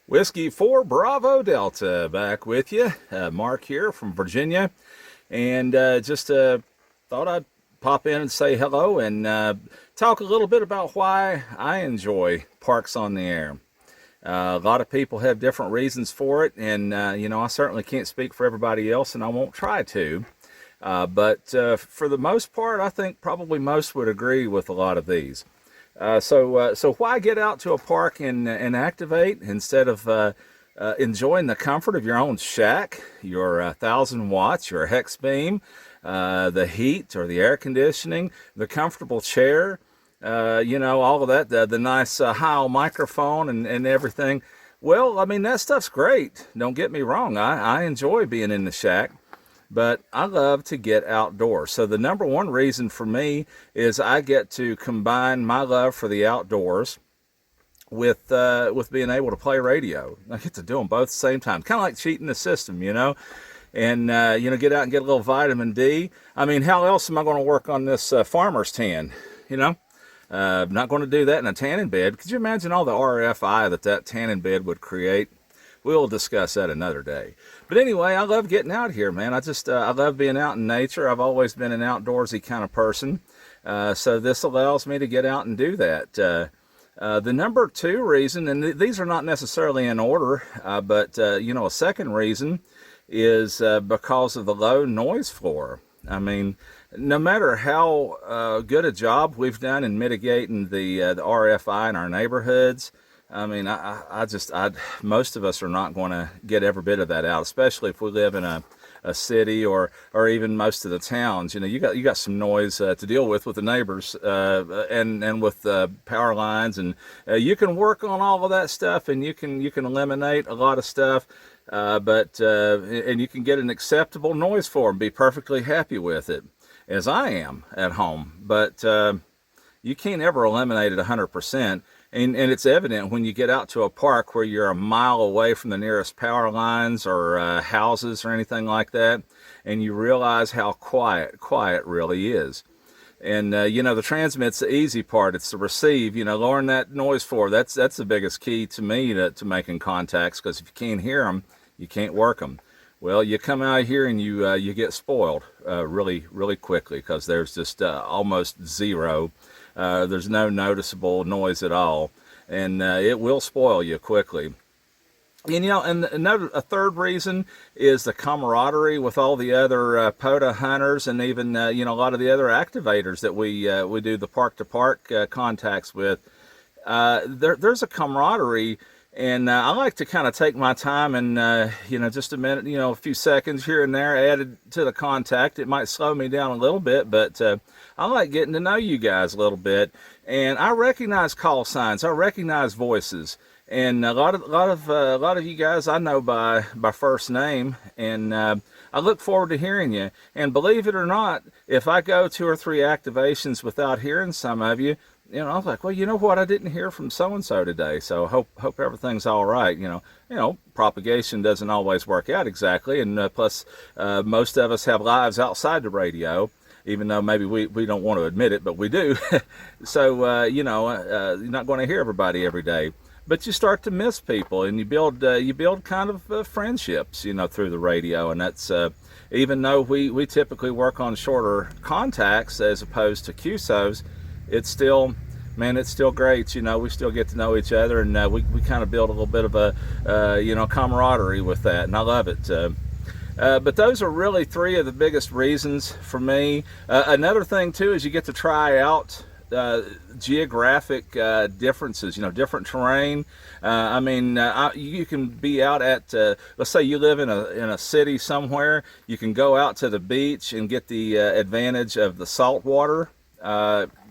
Whiskey 4 Bravo Delta back with you. Mark here from Virginia. And just thought I'd pop in and say hello and talk a little bit about why I enjoy Parks on the Air. A lot of people have different reasons for it, and I certainly can't speak for everybody else, and I won't try to. But for the most part, I think probably most would agree with a lot of these. So why get out to a park and activate instead of enjoying the comfort of your own shack, your 1,000 watts, your hex beam, the heat or the air conditioning, the comfortable chair, all of that, the nice Heil microphone and everything. Well, I mean, that stuff's great. Don't get me wrong. I enjoy being in the shack. But I love to get outdoors. So the number one reason for me is I get to combine my love for the outdoors with being able to play radio. I get to do them both at the same time. Kind of like cheating the system, and get out and get a little vitamin D. I mean, how else am I going to work on this farmer's tan? I'm not going to do that in a tanning bed. Could you imagine all the RFI that tanning bed would create? We'll discuss that another day. But anyway, I love getting out here, man. I love being out in nature. I've always been an outdoorsy kind of person. So this allows me to get out and do that. The number two reason, and these are not necessarily in order, but a second reason is because of the low noise floor. I mean, no matter how good a job we've done in mitigating the RFI in our neighborhoods, I mean, most of us are not going to get every bit of that out, especially if we live in a city or even most of the towns. You got some noise to deal with the neighbors and with power lines, and you can work on all of that stuff, and you can eliminate a lot of stuff, but you can get an acceptable noise floor and be perfectly happy with it, as I am at home. But you can't ever eliminate it 100%. And it's evident when you get out to a park where you're a mile away from the nearest power lines or houses or anything like that, and you realize how quiet really is. And the transmit's the easy part. It's the receive. Lowering that noise floor. That's the biggest key to me to making contacts, because if you can't hear them, you can't work them. Well, you come out here and you get spoiled really quickly, because there's just almost zero. There's no noticeable noise at all, and it will spoil you quickly. And a third reason is the camaraderie with all the other POTA hunters, and even a lot of the other activators that we do the park-to-park contacts with. There's a camaraderie. And I like to kind of take my time and, just a minute, a few seconds here and there added to the contact. It might slow me down a little bit, but I like getting to know you guys a little bit. And I recognize call signs. I recognize voices. And a lot of you guys I know by first name. And I look forward to hearing you. And believe it or not, if I go 2 or 3 activations without hearing some of you, I was like, well, you know what? I didn't hear from so-and-so today, so hope everything's all right. Propagation doesn't always work out exactly, and plus, most of us have lives outside the radio, even though maybe we don't want to admit it, but we do. So, you're not going to hear everybody every day, but you start to miss people, and you build kind of friendships, through the radio, and that's even though we typically work on shorter contacts as opposed to QSOs. It's still great. We still get to know each other, and we kind of build a little bit of a, camaraderie with that, and I love it. But those are really 3 of the biggest reasons for me. Another thing, too, is you get to try out geographic differences, different terrain. You can be out at, let's say you live in a city somewhere. You can go out to the beach and get the advantage of the salt water.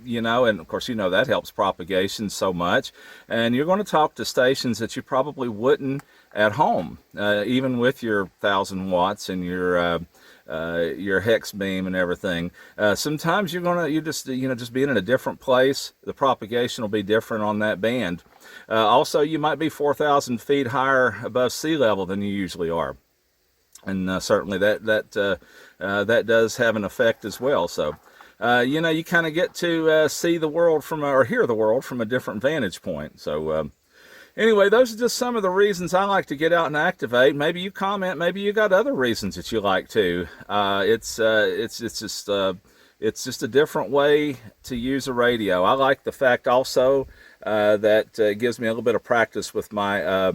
And of course, that helps propagation so much. And you're going to talk to stations that you probably wouldn't at home, even with your 1,000 watts and your hex beam and everything. Sometimes just being in a different place, the propagation will be different on that band. Also, you might be 4,000 feet higher above sea level than you usually are. And certainly that does have an effect as well. So, you kind of get to see the world or hear the world from a different vantage point. So, Anyway, those are just some of the reasons I like to get out and activate. Maybe you comment. Maybe you got other reasons that you like to. It's just a different way to use a radio. I like the fact also that it gives me a little bit of practice with my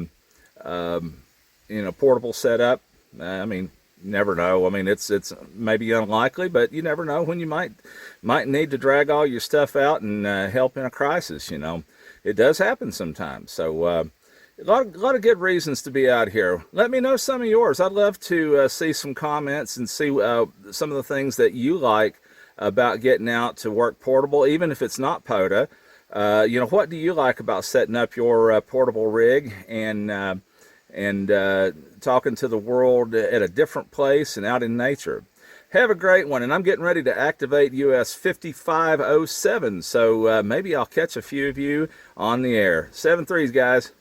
portable setup. I mean, you never know. I mean, it's maybe unlikely, but you never know when you might need to drag all your stuff out and help in a crisis. It does happen sometimes. So a lot of good reasons to be out here. Let me know some of yours. I'd love to see some comments and see some of the things that you like about getting out to work portable, even if it's not POTA. What do you like about setting up your portable rig and talking to the world at a different place and out in nature? Have a great one, and I'm getting ready to activate US 5507, so maybe I'll catch a few of you on the air. 7-3s, guys.